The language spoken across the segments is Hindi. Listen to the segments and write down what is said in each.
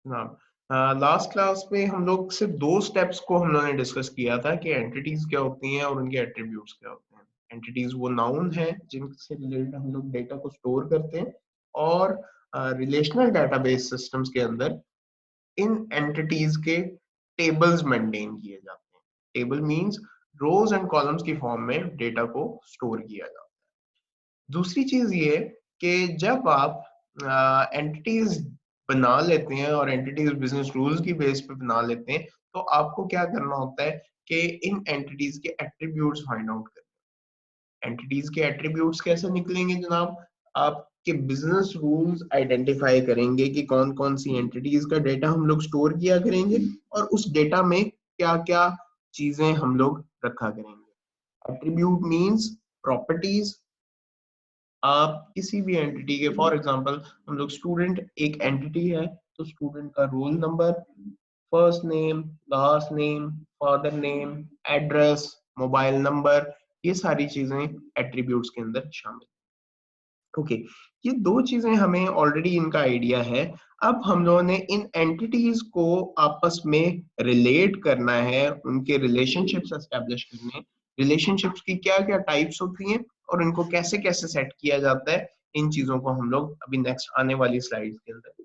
लास्ट क्लास में हम लोग सिर्फ 2 स्टेप्स को हम लोगों ने डिस्कस किया था कि एंटिटीज क्या होती हैं और उनके एट्रीब्यूट्स क्या होते हैं। एंटिटीज वो नाउन है जिनसे रिलेटेड हम लोग डेटा को स्टोर करते हैं और रिलेशनल डेटाबेस सिस्टम्स के अंदर इन एंटिटीज के टेबल्स मेंटेन किए जाते हैं। Table means rows and columns की फॉर्म में डेटा को स्टोर किया जाता है। दूसरी चीज ये कि जब आप एंटिटीज बना लेते हैं और एंटिटीज बिजनेस रूल्स की बेस पे बना लेते हैं तो आपको क्या करना होता है कि इन एंटिटीज के एट्रीब्यूट्स फाइंड आउट करना। एंटिटीज के एट्रीब्यूट्स कैसे निकलेंगे जनाब? आपके बिजनेस रूल्स आइडेंटिफाई करेंगे कि कौन कौन सी एंटिटीज का डेटा हम लोग स्टोर किया करेंगे और उस डेटा में क्या क्या चीजें हम लोग रखा करेंगे। Attribute means properties. आप किसी भी एंटिटी के, फॉर एग्जांपल हम लोग स्टूडेंट एक एंटिटी है तो स्टूडेंट का roll number, first name, last name, father name, address, mobile number, ये सारी चीजें एट्रीब्यूट्स के अंदर शामिल। ओके, ये 2 चीजें हमें ऑलरेडी इनका आइडिया है। अब हम लोगों ने इन एंटिटीज को आपस में रिलेट करना है, उनके रिलेशनशिप्स एस्टेब्लिश करने। रिलेशनशिप्स की क्या क्या टाइप्स होती हैं और इनको कैसे कैसे सेट किया जाता है, इन चीजों को हम लोग अभी नेक्स्ट आने वाली स्लाइड्स के अंदर।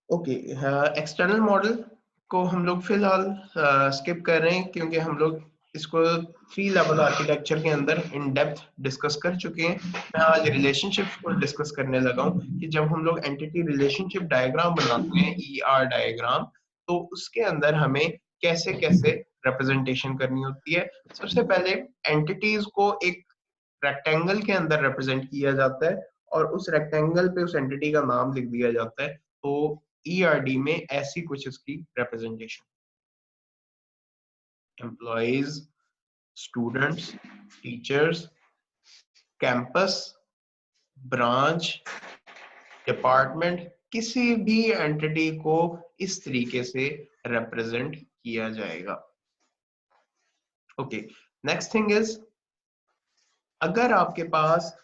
ओके, एक्सटर्नल मॉडल को हम लोग फिलहाल स्किप कर रहे हैं क्योंकि हम लोग इसको 3 लेवल आर्किटेक्चर के अंदर इन डेप्थ डिस्कस कर चुके हैं। मैं आज रिलेशनशिप्स को डिस्कस करने लगा हूं कि जब हम लोग एंटिटी रिलेशनशिप डायग्राम बनाते हैं, ईआर डायग्राम, तो उसके अंदर हमें कैसे कैसे रिप्रेजेंटेशन करनी होती है। सबसे पहले एंटिटीज को एक रेक्टेंगल के अंदर रिप्रेजेंट किया जाता है और उस रेक्टेंगल पे उस एंटिटी का नाम लिख दिया जाता है। तो ईआरडी में ऐसी कुछ इसकी representation. Employees, students, teachers, campus, branch, department, किसी भी एंटिटी को इस तरीके से रिप्रेजेंट किया जाएगा। ओके, नेक्स्ट थिंग इज, अगर आपके पास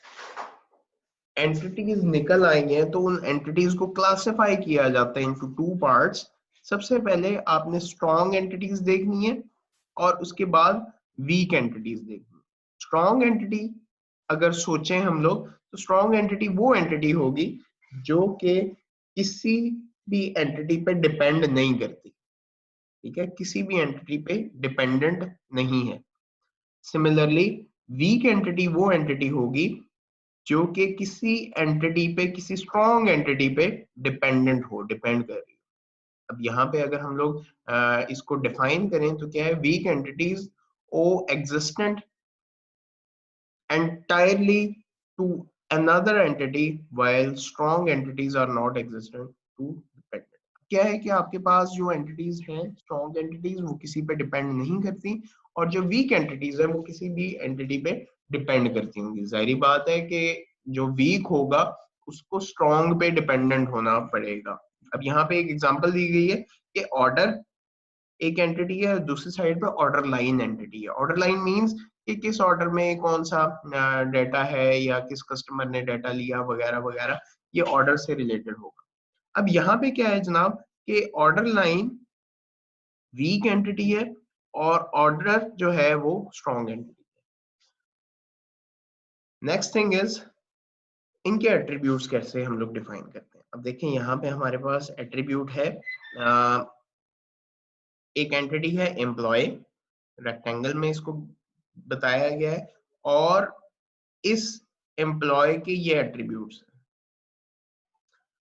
एंटिटीज निकल आई हैं तो उन एंटिटीज को क्लासिफाई किया जाता है इनटू 2 पार्ट्स। सबसे पहले आपने स्ट्रॉन्ग एंटिटीज देखनी है और उसके बाद वीक एंटिटीज देखनी है। स्ट्रॉन्ग एंटिटी अगर सोचें हम लोग तो स्ट्रॉन्ग एंटिटी वो एंटिटी होगी जो कि किसी भी एंटिटी पे डिपेंड नहीं करती। ठीक है, किसी भी एंटिटी पे डिपेंडेंट नहीं है। सिमिलरली वीक एंटिटी वो एंटिटी होगी जो कि किसी एंटिटी पे, किसी स्ट्रॉन्ग एंटिटी पे डिपेंडेंट हो, डिपेंड कर रही हो। अब यहाँ पे अगर हम लोग इसको डिफाइन करें तो क्या है, weak entities owe existent entirely to another entity while strong entities are not existent to dependent। क्या है कि आपके पास जो एंटिटीज हैं, स्ट्रॉन्ग एंटिटीज, वो किसी पे डिपेंड नहीं करती और जो वीक एंटिटीज है वो किसी भी एंटिटी पे डिपेंड करती होंगी। जाहिर बात है कि जो वीक होगा उसको स्ट्रॉन्ग पे डिपेंडेंट होना पड़ेगा। अब यहाँ पे एक एग्जांपल दी गई है कि ऑर्डर एक एंटिटी है, दूसरी साइड पे ऑर्डर लाइन एंटिटी है। ऑर्डर लाइन मींस कि किस ऑर्डर में कौन सा डेटा है या किस कस्टमर ने डेटा लिया वगैरह वगैरह, ये ऑर्डर से रिलेटेड होगा। अब यहाँ पे क्या है जनाब कि ऑर्डर लाइन वीक एंटिटी है और ऑर्डर जो है वो स्ट्रॉन्ग एंटिटी है। नेक्स्ट थिंग इज, इनके एट्रीब्यूट्स कैसे हम लोग डिफाइन करते हैं। अब देखें यहाँ पे हमारे पास एट्रीब्यूट है, एक एंटिटी है एम्प्लॉय, रेक्टेंगल में इसको बताया गया है और इस एम्प्लॉय के ये एट्रीब्यूट्स हैं।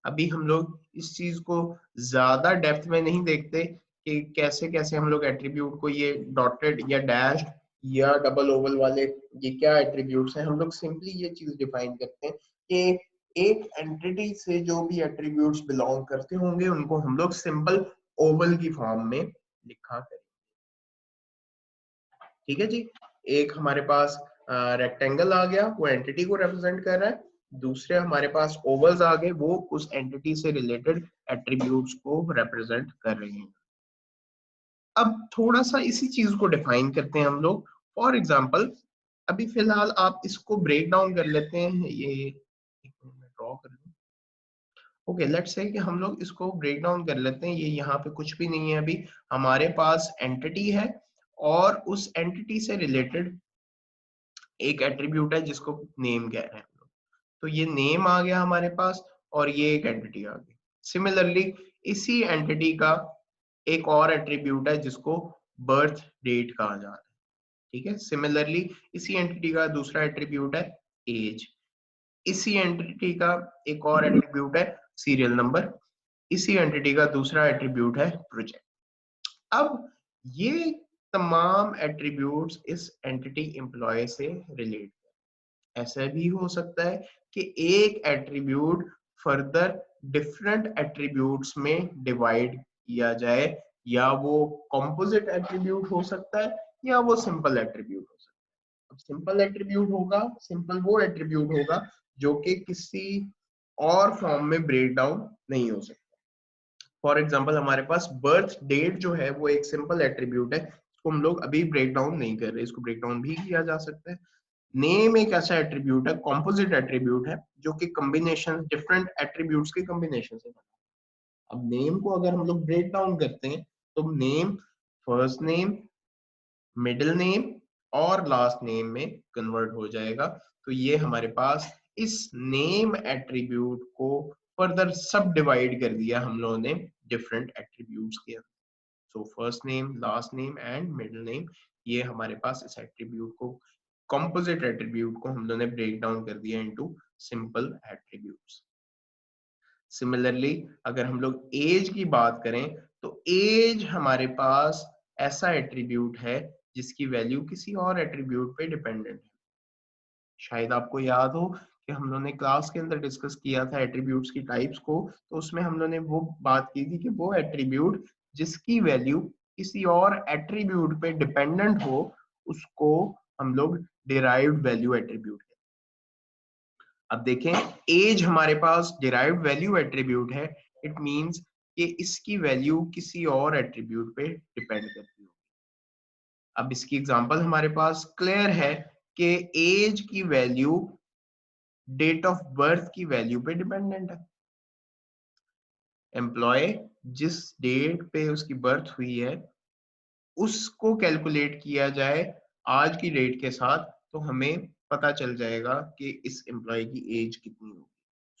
अभी हम लोग इस चीज को ज्यादा डेप्थ में नहीं देखते कि कैसे कैसे हम लोग एट्रीब्यूट को, ये डॉटेड या डैश्ड या डबल ओवल वाले ये क्या एट्रीब्यूट्स हैं। हम लोग सिंपली ये चीज डिफाइन करते हैं कि एक एंटिटी से जो भी एट्रीब्यूट्स बिलोंग करते होंगे उनको हम लोग सिंपल ओवल की फॉर्म में लिखा करें। ठीक है जी, एक हमारे पास रेक्टेंगल आ गया, वो एंटिटी को रिप्रेजेंट कर रहा है। दूसरे हमारे पास ओवल्स आ गए, वो उस एंटिटी से रिलेटेड एट्रीब्यूट्स को रिप्रेजेंट कर रहे हैं। अब थोड़ा सा इसी चीज को डिफाइन करते हैं हम लोग। फॉर एग्जांपल अभी फिलहाल आप इसको ब्रेक डाउन कर लेते हैं, ये ड्रॉ कर लूं। ओके, लेट्स से कि हम लोग इसको ब्रेक डाउन कर लेते हैं। ये यहाँ पे कुछ भी नहीं है अभी, हमारे पास एंटिटी है और उस एंटिटी से रिलेटेड एक एट्रीब्यूट है जिसको नेम कह रहे हैं हम लोग। तो ये नेम आ गया हमारे पास और ये एक एंटिटी आ गई। सिमिलरली इसी एंटिटी का एक और एट्रीब्यूट है जिसको बर्थ डेट कहा जा रहा है। ठीक है, सिमिलरली इसी एंटिटी का दूसरा एट्रीब्यूट है एज। इसी एंटिटी का एक और एट्रीब्यूट है सीरियल नंबर। इसी एंटिटी का दूसरा एट्रीब्यूट है प्रोजेक्ट। अब ये तमाम एट्रीब्यूट्स इस एंटिटी एम्प्लॉय से रिलेट, ऐसा भी हो सकता है कि एक एट्रीब्यूट फर्दर डिफरेंट एट्रीब्यूट्स में डिवाइड किया जाए, या वो कंपोजिट एट्रीब्यूट हो सकता है या वो सिंपल एट्रीब्यूट हो सकता है। अब सिंपल एट्रीब्यूट होगा, सिंपल वो एट्रीब्यूट होगा जो कि किसी और फॉर्म में ब्रेक डाउन नहीं हो सकता। फॉर एग्जाम्पल हमारे पास बर्थ डेट जो है वो एक सिंपल एट्रीब्यूट है, इसको हम लोग अभी ब्रेक डाउन नहीं कर रहे, इसको ब्रेक डाउन भी किया जा सकता है। नेम एक ऐसा एट्रीब्यूट है, कॉम्पोजिट एट्रीब्यूट है, जो कि कॉम्बिनेशन डिफरेंट एट्रीब्यूट्स के कॉम्बिनेशन से बना। अब नेम को अगर हम लोग ब्रेक डाउन करते हैं तो name first name, middle name और लास्ट नेम में कन्वर्ट हो जाएगा। तो ये हमारे पास इस नेम एट्रीब्यूट को फर्दर सब डिवाइड कर दिया हम लोगों ने डिफरेंट एट्रीब्यूट्स के अंदर। So first name, last name and middle name, ये हमारे पास इस एट्रीब्यूट को, कंपोजिट एट्रीब्यूट को हम लोगों ने ब्रेक डाउन कर दिया इनटू सिंपल एट्रीब्यूट्स। सिमिलरली अगर हम लोग एज की बात करें तो एज हमारे पास ऐसा एट्रीब्यूट है जिसकी वैल्यू किसी और एट्रीब्यूट पे डिपेंडेंट है। शायद आपको याद हो कि हम लोगों ने क्लास के अंदर डिस्कस किया था एट्रीब्यूट्स की टाइप्स को, तो उसमें हम लोगों ने वो बात की थी कि वो एट्रीब्यूट जिसकी वैल्यू किसी और एट्रीब्यूट पे डिपेंडेंट हो उसको हम लोग डिराइव्ड वैल्यू एट्रीब्यूट। अब देखें, एज हमारे पास डिराइव्ड वैल्यू एट्रीब्यूट है, इट मींस कि इसकी वैल्यू किसी और एट्रीब्यूट पे डिपेंड करती है। अब इसकी एग्जांपल हमारे पास क्लियर है कि एज की वैल्यू डेट ऑफ बर्थ की वैल्यू पे डिपेंडेंट है। एम्प्लॉय जिस डेट पे उसकी बर्थ हुई है उसको कैलकुलेट किया जाए आज की डेट के साथ, तो हमें पता चल जाएगा कि इस एम्प्लॉय की एज कितनी होगी।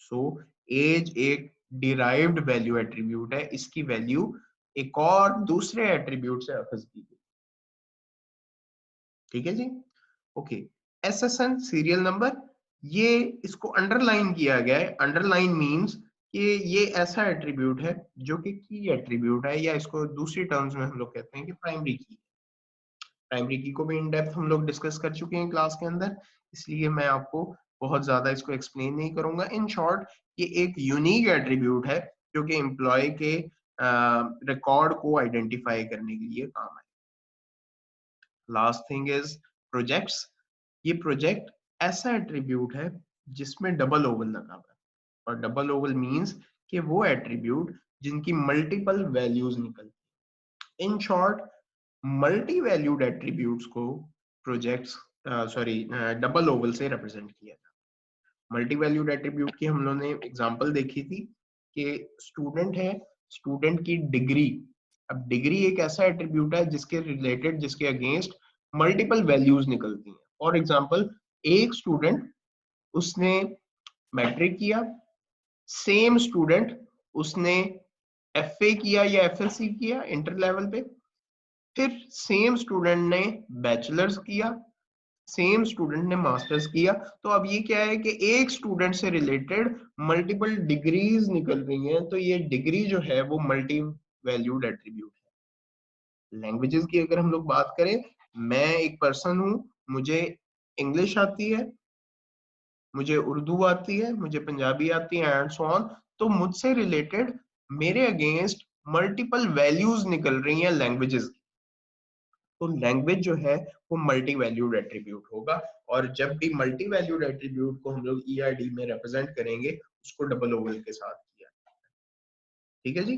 सो एज एक डिराइव्ड वैल्यू एट्रीब्यूट है, इसकी वैल्यू एक और दूसरे एट्रीब्यूट से अखज की गई। ठीक है जी, ओके। एसएसएन सीरियल नंबर, ये इसको अंडरलाइन किया गया है। अंडरलाइन मींस कि ये ऐसा एट्रीब्यूट है जो कि की एट्रीब्यूट है, या इसको दूसरी टर्म्स में हम लोग कहते हैं कि प्राइमरी की। प्राइमरी की को भी इन डेप्थ हम लोग डिस्कस कर चुके हैं क्लास के अंदर, इसलिए मैं आपको बहुत ज्यादा इसको एक्सप्लेन नहीं करूंगा। इन शॉर्ट, ये एक यूनिक एट्रीब्यूट है जो कि एम्प्लॉय के रिकॉर्ड को आइडेंटिफाई करने के लिए काम आए। Last thing is projects. ये प्रोजेक्ट ऐसा एट्रीब्यूट है जिसमें डबल ओवल लगा हुआ है, और डबल ओवल मींस कि वो एट्रीब्यूट जिनकी मल्टीपल वैल्यूज निकलती। In short, multi valued attributes को प्रोजेक्ट्स डबल ओवल से रिप्रेजेंट किया था। मल्टी वैल्यूड एट्रीब्यूट की हम लोगों ने एग्जांपल देखी थी कि स्टूडेंट है, स्टूडेंट की डिग्री। अब डिग्री एक ऐसा एट्रीब्यूट है जिसके रिलेटेड, जिसके अगेंस्ट मल्टीपल वैल्यूज निकलती हैं। फॉर एग्जांपल, एक स्टूडेंट उसने मैट्रिक किया, सेम स्टूडेंट उसने एफए किया या एफएससी किया इंटर लेवल पे, फिर सेम स्टूडेंट ने बैचलर्स किया, सेम स्टूडेंट ने मास्टर्स किया। तो अब ये क्या है कि एक स्टूडेंट से रिलेटेड मल्टीपल डिग्रीज निकल रही हैं, तो ये डिग्री जो है वो मल्टी वैल्यूड एट्रीब्यूट है। लैंग्वेजेस की अगर हम लोग बात करें, मैं एक पर्सन हूं, मुझे इंग्लिश आती है, मुझे उर्दू आती है, मुझे पंजाबी आती है एंड सो ऑन। तो मुझसे रिलेटेड मेरे अगेंस्ट मल्टीपल वैल्यूज निकल रही हैं लैंग्वेजेस। तो लैंग्वेज जो है वो मल्टी वैल्यूड एट्रीब्यूट होगा, और जब भी मल्टी वैल्यूड एट्रीब्यूट को हम लोग ईआरडी में रिप्रेजेंट करेंगे उसको डबल ओवल के साथ किया। ठीक है जी,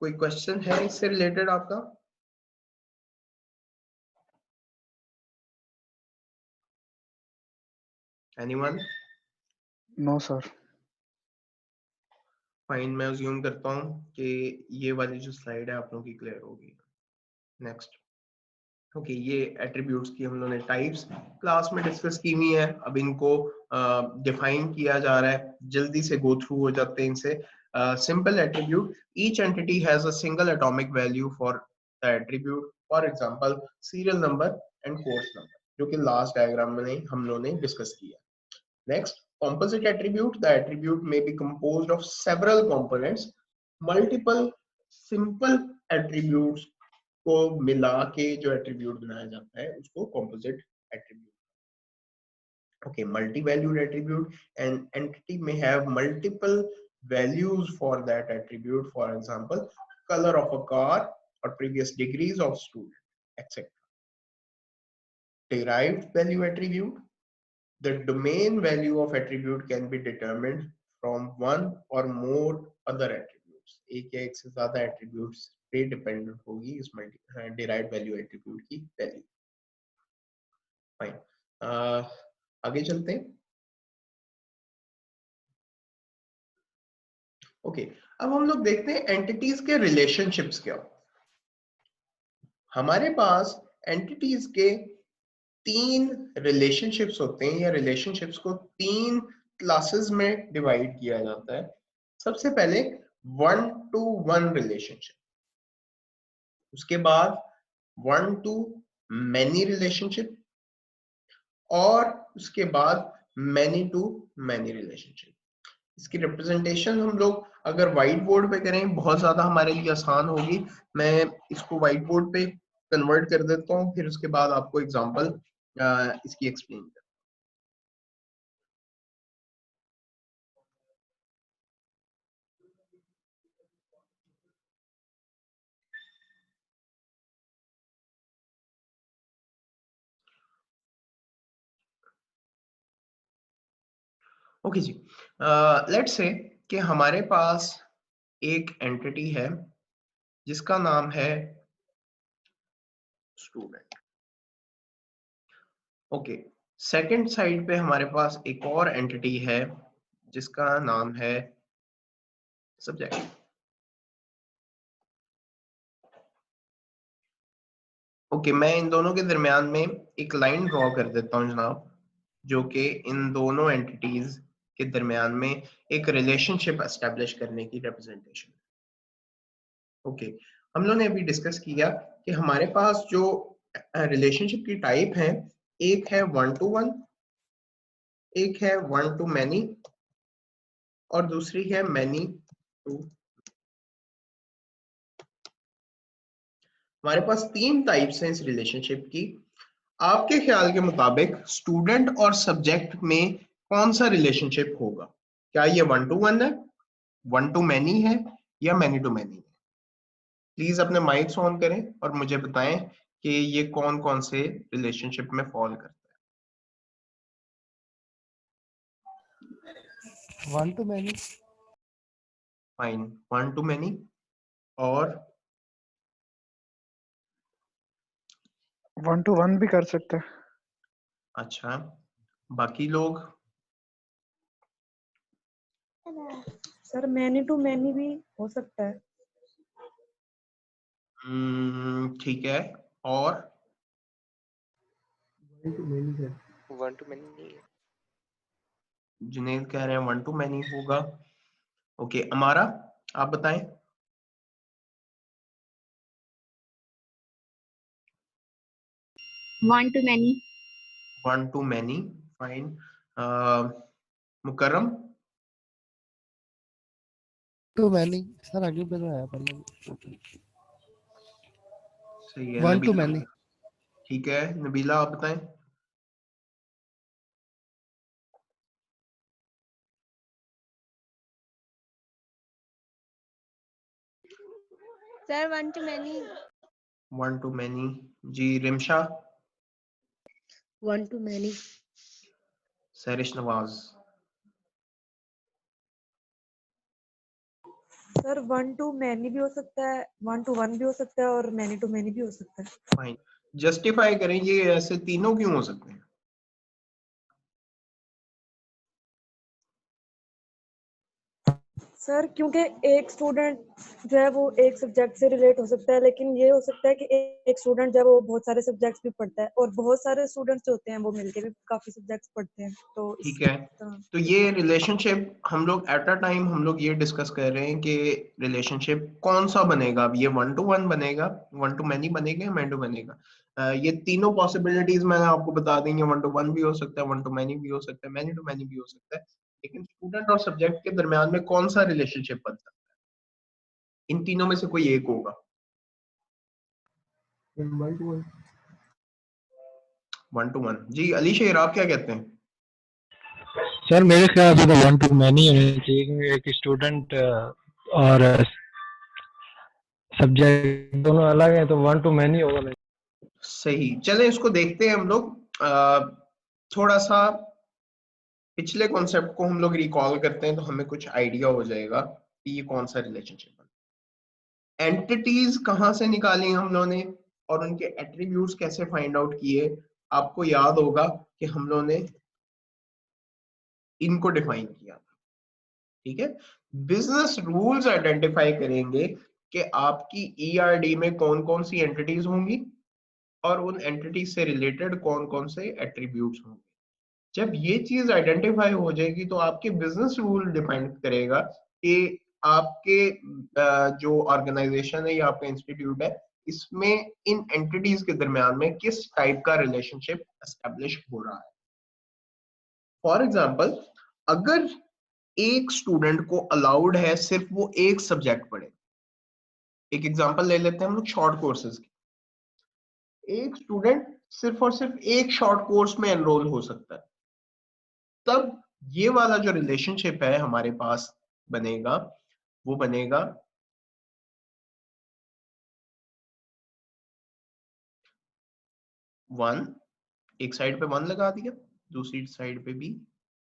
कोई क्वेश्चन है इससे रिलेटेड आपका? एनीवन? No sir. फाइन, मैं अज्यूम करता हूँ कि ये वाली जो स्लाइड है आप लोगों की क्लियर होगी। नेक्स्ट। ओके, ये एट्रीब्यूट्स की हम लोगों ने टाइप्स क्लास में डिस्कस की हुई है, अब इनको डिफाइन किया जा रहा है, जल्दी से गो थ्रू हो जाते हैं इनसे। Simple attribute, each entity has a single atomic value for the attribute, for example serial number and course number, जो कि लास्ट डायग्राम में हम लोगों ने डिस्कस किया। Next, composite attribute. The attribute may be composed of several components. Multiple simple attributes को मिला के जो attribute बनाया जाता है उसको composite attribute. Okay, multi-valued attribute. An entity may have multiple values for that attribute. For example, color of a car or previous degrees of student, etc. Derived value attribute. The domain value of attribute can be determined from one or more other attributes. एक या एक से ज्यादा attributes पे dependent होगी इस derived value attribute की value. Fine. आगे चलते हैं. Okay, अब हम लोग देखते हैं entities के relationships क्या. हमारे पास entities के 3 relationships होते हैं, या relationships को 3 क्लासेस में डिवाइड किया जाता है. सबसे पहले 1-to-1 रिलेशनशिप, उसके बाद 1-to-many रिलेशनशिप, और उसके बाद many-to-many रिलेशनशिप. इसकी रिप्रेजेंटेशन हम लोग अगर व्हाइट बोर्ड पे करें बहुत ज्यादा हमारे लिए आसान होगी. मैं इसको व्हाइट बोर्ड पे कन्वर्ट कर देता हूँ, फिर उसके बाद आपको एग्जांपल इसकी एक्सप्लेन कर. ओके जी, लेट्स से कि हमारे पास एक एंटिटी है जिसका नाम है स्टूडेंट. ओके, सेकंड साइड पे हमारे पास एक और एंटिटी है जिसका नाम है सब्जेक्ट. ओके, मैं इन दोनों के दरमियान में एक लाइन ड्रॉ कर देता हूं जनाब, जो कि इन दोनों एंटिटीज के दरमियान में एक रिलेशनशिप एस्टेब्लिश करने की रिप्रेजेंटेशन. ओके, हम लोगों ने अभी डिस्कस किया कि हमारे पास जो रिलेशनशिप की टाइप है, एक है 1-to-1, एक है 1-to-many, और दूसरी है many-to. हमारे पास 3 टाइप्स हैं इस रिलेशनशिप की. आपके ख्याल के मुताबिक स्टूडेंट और सब्जेक्ट में कौन सा रिलेशनशिप होगा? क्या ये 1-to-1 है, 1-to-many है, या many-to-many है? प्लीज अपने माइक्स ऑन करें और मुझे बताएं कि ये कौन कौन से रिलेशनशिप में फॉल करता है. 1-to-many. Fine, 1-to-many. और 1-to-1 भी कर सकते हैं. अच्छा, बाकी लोग? सर मैनी टू मैनी भी हो सकता है. ठीक है. और 1-to-many जुनेद कह रहे हैं 1-to-many होगा. ओके, अमारा आप बताएं. 1-to-many. 1-to-many. फाइन. मुकर्रम? 1-to-many सर आगे बताया पहले. सही है. 1-to-many. ठीक है, नबीला आप बताएं. Sir, 1-to-many. 1-to-many. जी Rimsha? 1-to-many. Sarish Nawaz? Sir 1-to-many भी हो सकता है, 1-to-1 भी हो सकता है, और many-to-many भी हो सकता है. फाइन. जस्टिफाई करें, ये ऐसे तीनों क्यों हो सकते हैं? सर क्योंकि एक स्टूडेंट जो है वो एक सब्जेक्ट से रिलेट हो सकता है, लेकिन ये हो सकता है कि एक स्टूडेंट जो है वो बहुत सारे सब्जेक्ट्स भी पढ़ता है और बहुत सारे स्टूडेंट्स जो होते हैं वो मिलके भी काफी सब्जेक्ट्स पढ़ते हैं। तो ठीक इस है, तरह तो ये रिलेशनशिप हम लोग एट अ टाइम हम लोग ये डिस्कस कर रहे हैं कि रिलेशनशिप कौन सा बनेगा। अब ये 1 to 1 बनेगा, 1 to many बनेगा, मैन टू बनेगा। ये तीनों पॉसिबिलिटीज मैंने आपको बता दी हैं। 1 to 1 भी हो सकता है, 1 to many भी हो सकता है, मैनी टू मैनी भी हो सकता है। लेकिन स्टूडेंट और सब्जेक्ट के दरमियान में कौन सा रिलेशनशिप बन सकता है? इन तीनों में से कोई एक होगा। 1 to 1 जी। अली शेर आप क्या कहते हैं? सर मेरे ख्याल से तो 1 to many होने चाहिए, क्योंकि एक स्टूडेंट और सब्जेक्ट दोनों अलग हैं, तो 1 to many होगा नहीं। सही, चले इसको देखते हैं हम लोग। थोड़ा सा पिछले कॉन्सेप्ट को हम लोग रिकॉल करते हैं तो हमें कुछ आइडिया हो जाएगा कि ये कौन सा रिलेशनशिप है। एंटिटीज कहाँ से निकाली हम लोगों ने और उनके एट्रीब्यूट्स कैसे फाइंड आउट किए। आपको याद होगा कि हम लोगों ने इनको डिफाइन किया था। ठीक है, बिजनेस रूल्स आइडेंटिफाई करेंगे कि आपकी ईआरडी में कौन कौन सी एंटिटीज होंगी और उन एंटिटीज से रिलेटेड कौन कौन से एट्रीब्यूट्स होंगे। जब ये चीज आइडेंटिफाई हो जाएगी तो आपके बिजनेस रूल डिफाइन करेगा कि आपके जो ऑर्गेनाइजेशन है या आपका इंस्टीट्यूट है, इसमें इन एंटिटीज के दरमियान में किस टाइप का रिलेशनशिप एस्टेब्लिश हो रहा है। फॉर एग्जाम्पल, अगर एक स्टूडेंट को अलाउड है सिर्फ वो एक सब्जेक्ट पढ़े, एक एग्जांपल ले लेते हैं हम लोग शॉर्ट कोर्सेज की। एक स्टूडेंट सिर्फ और सिर्फ एक शॉर्ट कोर्स में एनरोल हो सकता है, तब ये वाला जो रिलेशनशिप है हमारे पास बनेगा, वो बनेगा 1, एक साइड पे 1 लगा दिया, दूसरी साइड पे भी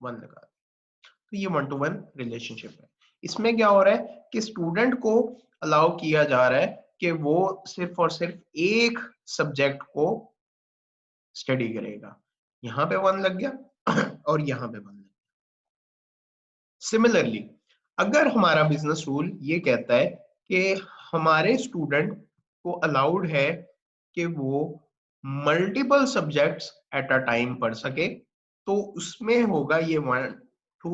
1 लगा दिया, तो ये 1 to 1 रिलेशनशिप है। इसमें क्या हो रहा है कि स्टूडेंट को अलाउ किया जा रहा है कि वो सिर्फ और सिर्फ एक सब्जेक्ट को स्टडी करेगा। यहाँ पे 1 लग गया और यहाँ पे 1 लग गया। सिमिलरली, अगर हमारा बिजनेस रूल ये कहता है कि हमारे स्टूडेंट को अलाउड है कि वो multiple subjects at a time पढ़ सके, तो उसमें होगा ये 1 to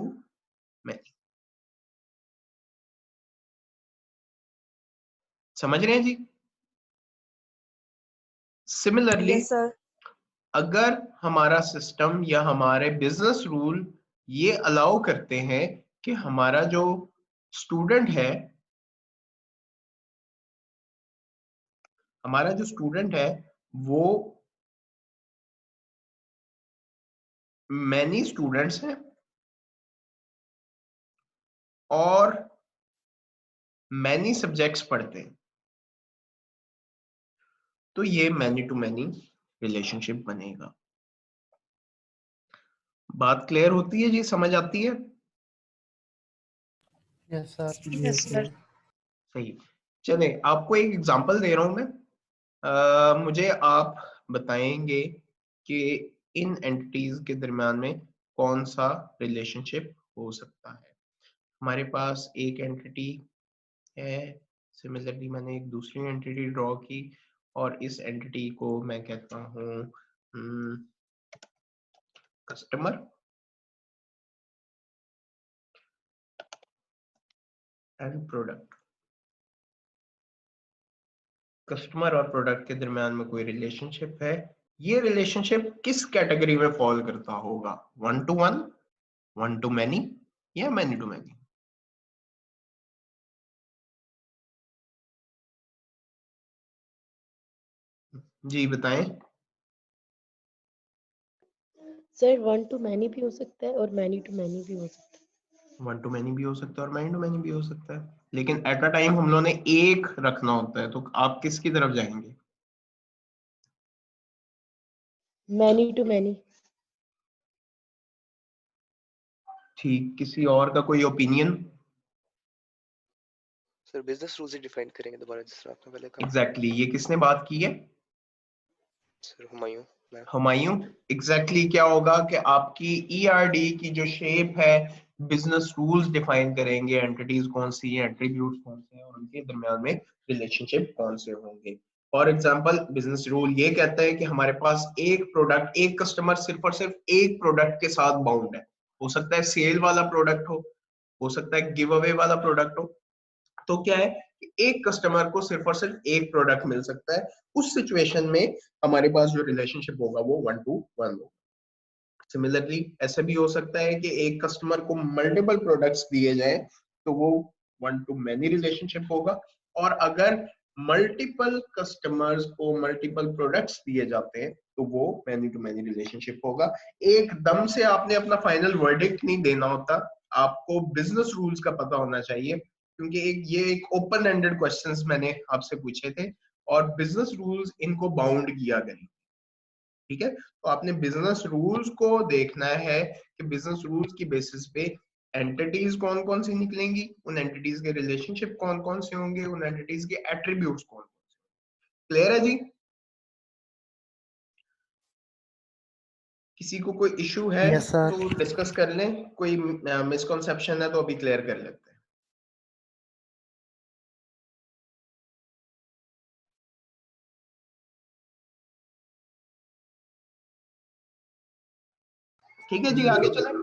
many। समझ रहे हैं जी? Similarly, yes sir. अगर हमारा सिस्टम या हमारे बिजनेस रूल ये अलाउ करते हैं कि हमारा जो स्टूडेंट है, वो मैनी स्टूडेंट्स हैं और मैनी सब्जेक्ट्स पढ़ते हैं, तो ये मैनी टू मैनी रिलेशनशिप बनेगा। बात क्लियर होती है जी? समझ आती है? Yes sir. Yes sir. सही। चले आपको एक एग्जांपल दे रहा हूं मैं। मुझे आप बताएंगे कि इन एंटिटीज के दरमियान में कौन सा रिलेशनशिप हो सकता है। हमारे पास एक एंटिटी है, सिमिलरली मैंने एक दूसरी एंटिटी ड्रॉ की और इस एंटिटी को मैं कहता हूँ कस्टमर एंड प्रोडक्ट। कस्टमर और प्रोडक्ट के दरमियान में कोई रिलेशनशिप है। ये रिलेशनशिप किस कैटेगरी में फॉल करता होगा? 1 to 1, 1 to many या many to many? जी बताएं। सर 1 to many भी हो सकता है और many to many भी हो सकता है। 1 to many भी हो सकता है और many to many भी हो सकता है, लेकिन एट अ टाइम हम लोगों ने एक रखना होता है, तो आप किसकी तरफ जाएंगे? many to many। ठीक, किसी और का कोई ओपिनियन? सर बिजनेस रूल्स ही डिफाइन करेंगे दोबारा, जिस तरह आपने पहले कहा। एग्जैक्टली, ये किसने बात की है? Sir Humayun ma'am. Humayun, exactly क्या होगा कि आपकी ईआरडी की जो शेप है, बिजनेस रूल्स डिफाइन करेंगे, एंटिटीज कौन सी है, एट्रीब्यूट्स कौन से हैं और उनके दरमियान में रिलेशनशिप कौन से होंगे। फॉर एग्जांपल बिजनेस रूल ये कहता है कि हमारे पास एक प्रोडक्ट, एक कस्टमर सिर्फ और सिर्फ एक प्रोडक्ट के साथ बाउंड है। हो सकता है सेल वाला प्रोडक्ट हो सकता है गिव अवे वाला प्रोडक्ट हो। तो क्या है कि एक कस्टमर को सिर्फ और सिर्फ एक प्रोडक्ट मिल सकता है। उस सिचुएशन में हमारे पास जो रिलेशनशिप होगा वो 1 to 1 होगा। सिमिलरली ऐसा भी हो सकता है कि एक कस्टमर को मल्टीपल प्रोडक्ट्स दिए जाए तो वो 1 to many रिलेशनशिप होगा। और अगर मल्टीपल कस्टमर्स को मल्टीपल प्रोडक्ट्स दिए जाते हैं तो वो मैनी टू मैनी रिलेशनशिप होगा। एकदम से आपने अपना फाइनल वर्डिक्ट नहीं देना होता, आपको बिजनेस रूल्स का पता होना चाहिए, क्योंकि ये एक ओपन एंडेड क्वेश्चंस मैंने आपसे पूछे थे और बिजनेस रूल्स इनको बाउंड किया करें। ठीक है, तो आपने बिजनेस रूल्स को देखना है कि बिजनेस रूल्स की बेसिस पे एंटिटीज कौन कौन सी निकलेंगी, उन एंटिटीज के रिलेशनशिप कौन कौन से होंगे, उन एंटिटीज के एट्रीब्यूट्स कौन कौन से। क्लियर है जी? किसी को कोई इशू है यस सर। तो डिस्कस कर लें, कोई मिसकंसेप्शन है तो अभी क्लियर कर लेते हैं। ठीक है जी, आगे चलें।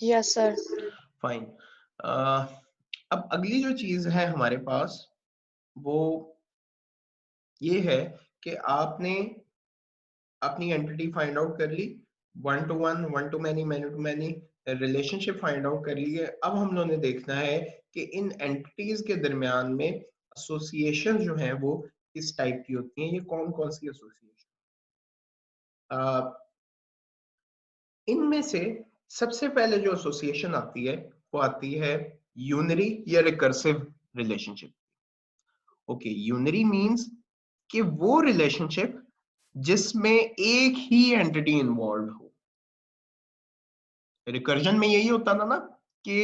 Yes sir. फाइन। अब अगली जो चीज है हमारे पास वो ये है कि आपने अपनी एंटिटी फाइंड आउट कर ली, 1 to 1, 1 to many, many to many, relationship find out कर ली है। अब हम लोगों ने देखना है कि इन एंटिटीज के दरमियान में एसोसिएशन जो है वो किस टाइप की होती हैं, ये कौन कौन सी एसोसिएशन। इनमें से सबसे पहले जो एसोसिएशन आती है वो आती है यूनरी या recursive relationship. Okay, unary means कि वो रिलेशनशिप जिसमें एक ही एंटिटी इन्वॉल्व हो। रिकर्जन में यही होता था ना कि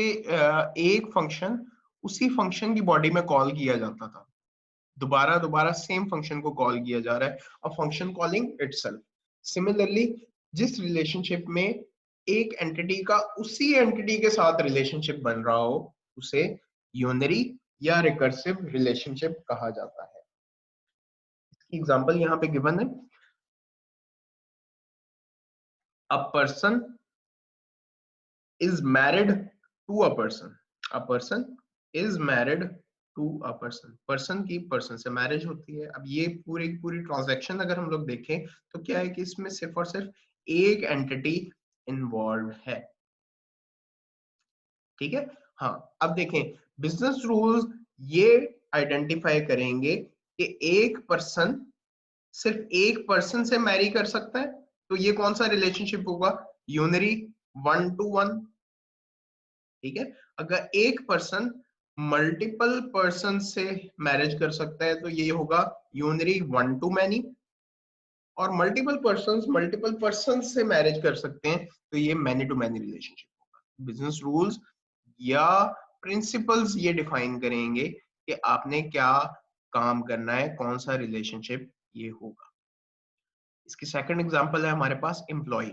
एक फंक्शन उसी फंक्शन की बॉडी में कॉल किया जाता था, दोबारा दोबारा सेम फंक्शन को कॉल किया जा रहा है और फंक्शन कॉलिंग इटसेल्फ। सिमिलरली जिस रिलेशनशिप में एक एंटिटी का उसी एंटिटी के साथ रिलेशनशिप बन रहा हो उसे यूनरी या रिकर्सिव रिलेशनशिप कहा जाता है। इसकी एग्जांपल यहाँ पे गिवन है, a person is married to a person, a person is married to a person, person की person से मैरिज होती है। अब ये पूरी पूरी ट्रांजैक्शन अगर हम लोग देखें तो क्या है कि इसमें सिर्फ और सिर्फ एक एंटिटी इन्वॉल्व है। ठीक है, हाँ। अब देखें बिजनेस रूल्स ये आइडेंटिफाई करेंगे कि एक पर्सन सिर्फ एक पर्सन से मैरी कर सकता है, तो ये कौन सा रिलेशनशिप होगा, यूनरी 1 to 1। ठीक है, अगर एक पर्सन मल्टीपल पर्सन से मैरिज कर सकता है तो ये होगा यूनरी 1 to many। और मल्टीपल पर्सन से मैरिज कर सकते हैं तो ये मैनी टू मैनी रिलेशनशिप होगा। बिजनेस रूल्स या प्रिंसिपल्स ये डिफाइन करेंगे कि आपने क्या काम करना है, कौन सा रिलेशनशिप ये होगा। इसकी सेकंड एग्जांपल है हमारे पास एम्प्लॉय।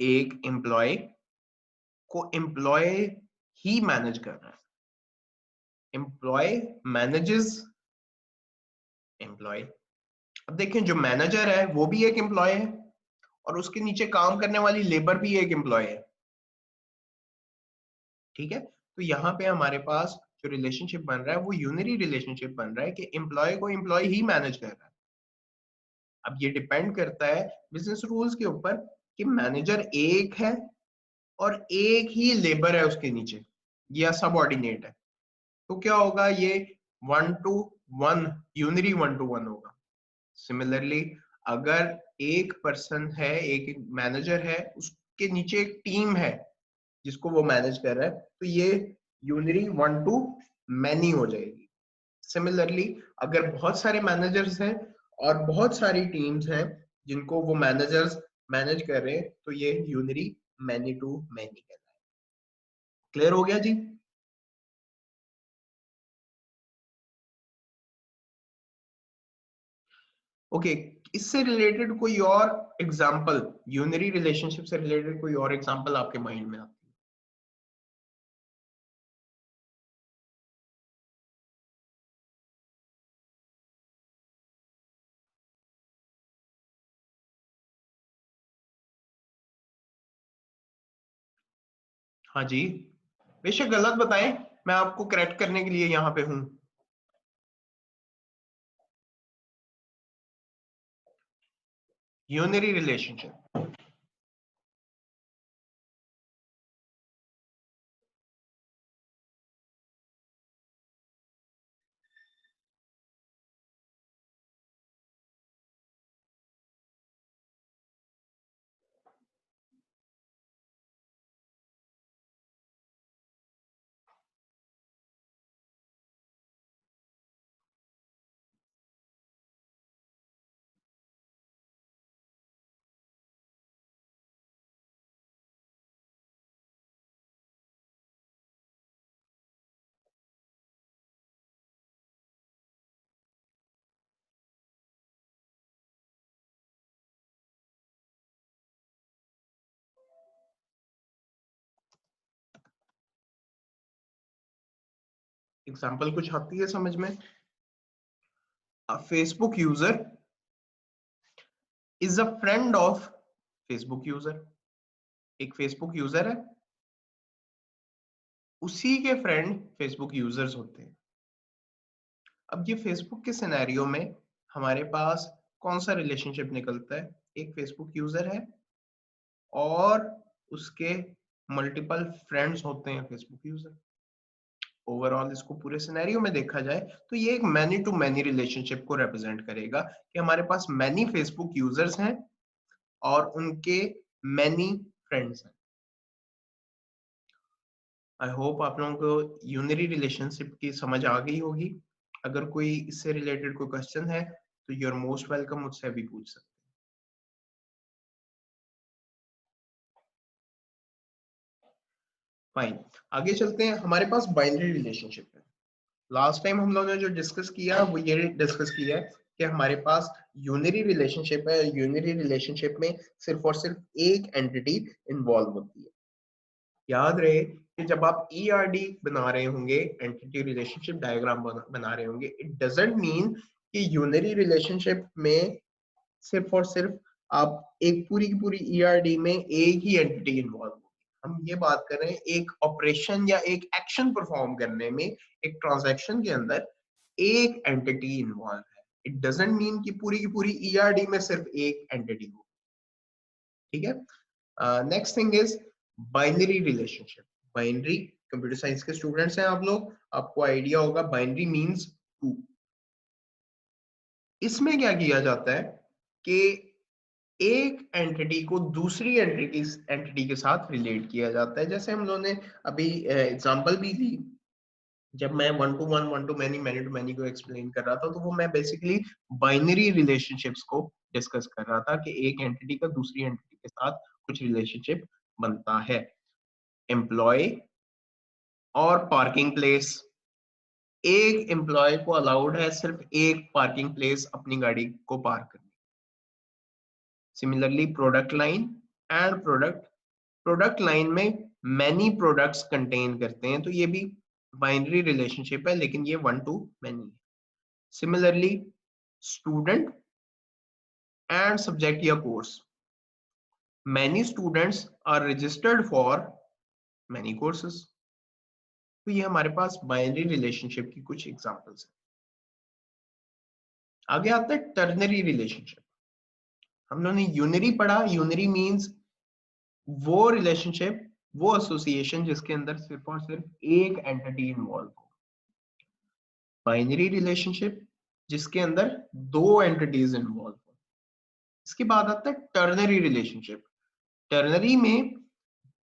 एक एम्प्लॉय को एम्प्लॉय ही मैनेज कर रहा है, एम्प्लॉय मैनेजेस एम्प्लॉय। अब देखें जो मैनेजर है वो भी एक एम्प्लॉय है और उसके नीचे काम करने वाली लेबर भी एक एम्प्लॉय है। ठीक है, तो यहाँ पे हमारे पास जो रिलेशनशिप बन रहा है वो यूनरी रिलेशनशिप बन रहा है कि एम्प्लॉय को एम्प्लॉय ही मैनेज कर रहा है। अब ये डिपेंड करता है बिजनेस रूल्स के ऊपर कि मैनेजर एक है और एक ही लेबर है उसके नीचे या सबऑर्डिनेट है, तो क्या होगा, ये 1 to 1 यूनरी 1 to 1 होगा। सिमिलरली अगर एक पर्सन है, एक मैनेजर है, उसके नीचे एक टीम है जिसको वो मैनेज कर रहा है, तो ये यूनरी 1 to many हो जाएगी। सिमिलरली अगर बहुत सारे मैनेजर्स हैं और बहुत सारी टीम्स हैं जिनको वो मैनेजर्स मैनेज कर रहे हैं तो ये यूनरी मैनी टू मैनी कहलाएगा। क्लियर हो गया जी? ओके, इससे रिलेटेड कोई और एग्जांपल, यूनरी रिलेशनशिप से रिलेटेड कोई और एग्जांपल आपके माइंड में आती है? हाँ जी, बेशक गलत बताएं, मैं आपको करेक्ट करने के लिए यहाँ पे हूँ। यूनरी रिलेशनशिप, एग्जांपल कुछ आती है समझ में? Facebook user is a friend of Facebook user. एक फेसबुक यूजर है, उसी के फ्रेंड फेसबुक यूजर्स होते हैं। अब ये फेसबुक के सिनेरियो में हमारे पास कौन सा रिलेशनशिप निकलता है? एक फेसबुक यूजर है और उसके मल्टीपल फ्रेंड्स होते हैं फेसबुक यूजर। ओवरऑल इसको पूरे सिनेरियो में देखा जाए तो ये एक मैनी टू मैनी रिलेशनशिप को रिप्रेजेंट करेगा कि हमारे पास मैनी फेसबुक यूजर्स हैं और उनके मैनी फ्रेंड्स हैं। आई होप आप लोगों को यूनरी रिलेशनशिप की समझ आ गई होगी। अगर कोई इससे रिलेटेड कोई क्वेश्चन है तो यू आर मोस्ट वेलकम, मुझसे भी पूछ सकते हैं। फाइन, आगे चलते हैं। हमारे पास बाइनरी रिलेशनशिप है। लास्ट टाइम हम लोगों ने जो डिस्कस किया वो ये डिस्कस किया है कि हमारे पास यूनरी रिलेशनशिप है। यूनरी रिलेशनशिप में सिर्फ और सिर्फ एक एंटिटी इन्वॉल्व होती है। याद रहे कि जब आप ERD बना रहे होंगे, एंटिटी रिलेशनशिप डायग्राम बना रहे होंगे, इट डजंट मीन कि यूनरी रिलेशनशिप में सिर्फ और सिर्फ आप एक पूरी की पूरी ERD में एक ही एंटिटी इन्वॉल्व होगी। हम ये बात कर रहे हैं एक ऑपरेशन या एक एक्शन परफॉर्म करने में, एक ट्रांजैक्शन के अंदर एक एंटिटी इन्वॉल्व है। इट डजंट मीन कि पूरी की पूरी ERD में सिर्फ एक एंटिटी हो। ठीक है, next thing is binary relationship. Binary, computer science के स्टूडेंट्स हैं आप लोग, आपको आइडिया होगा बाइनरी मींस टू। इसमें क्या किया जाता है कि एक एंटिटी को दूसरी एंटिटी के साथ रिलेट किया जाता है। जैसे हम लोगों ने अभी एग्जांपल भी दी, जब मैं one to many, many to many को एक्सप्लेन कर रहा था, तो वो मैं बेसिकली बाइनरी रिलेशनशिप्स को डिस्कस कर रहा था कि एक एंटिटी का दूसरी एंटिटी के साथ कुछ रिलेशनशिप बनता है। एम्प्लॉय और पार्किंग प्लेस, एक एम्प्लॉय को अलाउड है सिर्फ एक पार्किंग प्लेस अपनी गाड़ी को पार्क करने। Similarly product line and product, product line में मैनी प्रोडक्ट्स कंटेन करते हैं, तो ये भी बाइनरी रिलेशनशिप है, लेकिन ये वन टू मैनी है। सिमिलरली स्टूडेंट एंड सब्जेक्ट या course, many students are registered for many courses. तो ये हमारे पास बाइनरी रिलेशनशिप की कुछ एग्जांपल्स हैं। आगे आता है टर्नरी रिलेशनशिप। हम लोगों ने यूनरी पढ़ा। यूनरी मींस वो रिलेशनशिप, वो एसोसिएशन जिसके अंदर सिर्फ और सिर्फ एक एंटिटी इन्वॉल्व हो। बाइनरी रिलेशनशिप जिसके अंदर दो एंटिटीज इन्वॉल्व हो। इसके बाद आता है टर्नरी रिलेशनशिप। टर्नरी में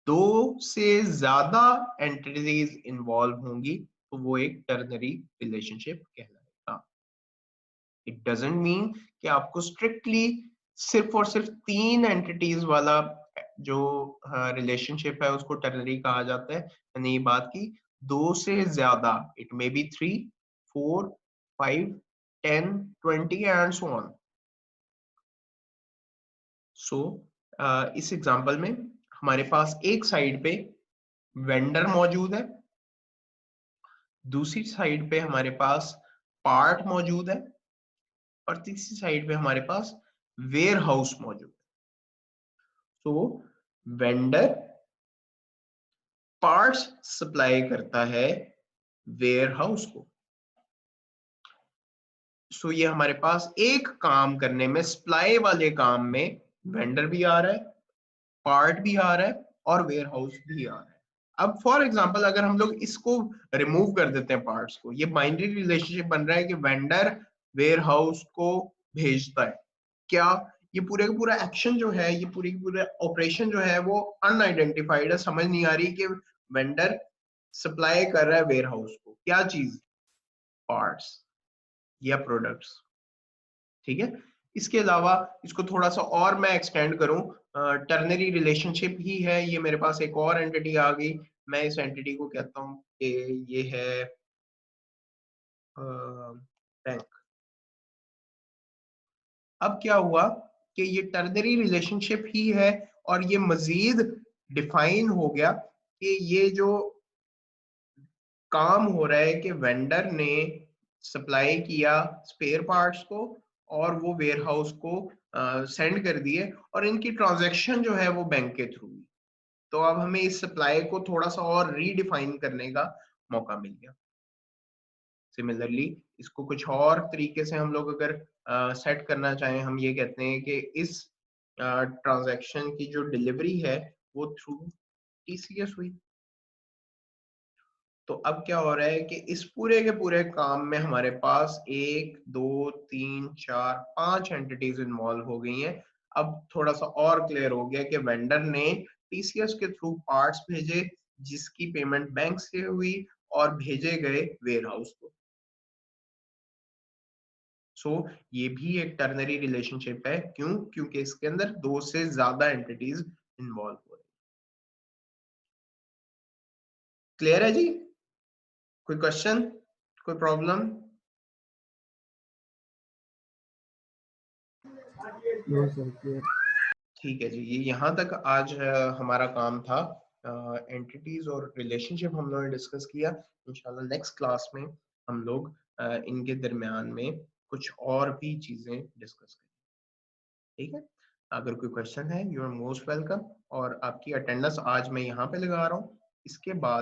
दो से ज्यादा एंटिटीज इन्वॉल्व होंगी तो वो एक टर्नरी रिलेशनशिप कहलाएगा। इट डजंट मीन कि आपको स्ट्रिक्टली सिर्फ और सिर्फ तीन एंटिटीज वाला जो रिलेशनशिप है उसको टर्नरी कहा जाता है। मैंने ये बात की, दो से ज्यादा, it may be 3, 4, 5, 10, 20 and so on. So इस एग्जांपल में हमारे पास एक साइड पे वेंडर मौजूद है, दूसरी साइड पे हमारे पास पार्ट मौजूद है और तीसरी साइड पे हमारे पास वेयर हाउस मौजूद है। तो वेंडर पार्ट्स सप्लाई करता है वेयर हाउस को। सो ये हमारे पास एक काम करने में, सप्लाई वाले काम में वेंडर भी आ रहा है, पार्ट भी आ रहा है और वेयर हाउस भी आ रहा है। अब फॉर एग्जांपल अगर हम लोग इसको रिमूव कर देते हैं पार्ट्स को, ये बाइनरी रिलेशनशिप बन रहा है कि वेंडर वेयर हाउस को भेजता है। क्या ये पूरे का पूरा एक्शन जो है, ये पूरी पूरा ऑपरेशन जो है वो अनआइडेंटिफाइड है, समझ नहीं आ रही कि वेंडर सप्लाई कर रहा है वेयर हाउस को क्या चीज, पार्ट्स या प्रोडक्ट्स। ठीक है, इसके अलावा इसको थोड़ा सा और मैं एक्सटेंड करूं, टर्नरी रिलेशनशिप ही है ये, मेरे पास एक और एंटिटी आ गई, मैं इस एंटिटी को कहता हूं कि ये है बैंक। अब क्या हुआ कि ये टर्नरी रिलेशनशिप ही है और ये मजीद डिफाइन हो गया कि ये जो काम हो रहा है कि वेंडर ने सप्लाई किया स्पेयर पार्ट्स को और वो वेयर हाउस को सेंड कर दिए और इनकी ट्रांजैक्शन जो है वो बैंक के थ्रू हुई। तो अब हमें इस सप्लाई को थोड़ा सा और रीडिफाइन करने का मौका मिल गया। सिमिलरली इसको कुछ और तरीके से हम लोग अगर सेट करना चाहें, हम ये कहते हैं कि इस ट्रांजैक्शन की जो डिलीवरी है वो थ्रू टीसीएस हुई। तो अब क्या हो रहा है कि इस पूरे के पूरे काम में हमारे पास 1 2 3 4 5 एंटिटीज इन्वॉल्व हो गई हैं। अब थोड़ा सा और क्लियर हो गया कि वेंडर ने टीसीएस के थ्रू पार्ट्स भेजे जिसकी पेमेंट बैंक से हुई और भेजे गए वेयर हाउस को। सो ये भी एक टर्नरी रिलेशनशिप है। क्यों? क्योंकि इसके अंदर 2 से ज्यादा एंटिटीज इन्वॉल्व हो रही। क्लियर है जी? कोई क्वेश्चन, कोई प्रॉब्लम? ठीक है जी, ये यहाँ तक आज हमारा काम था। एंटिटीज और रिलेशनशिप हम लोगों ने डिस्कस किया। इंशाल्लाह नेक्स्ट क्लास में हम लोग इनके दरमियान में कुछ और भी चीजें डिस्कस करेंगे। ठीक है, अगर कोई क्वेश्चन है यू आर मोस्ट वेलकम। और आपकी अटेंडेंस आज मैं यहाँ पे लगा रहा हूँ, इसके बाद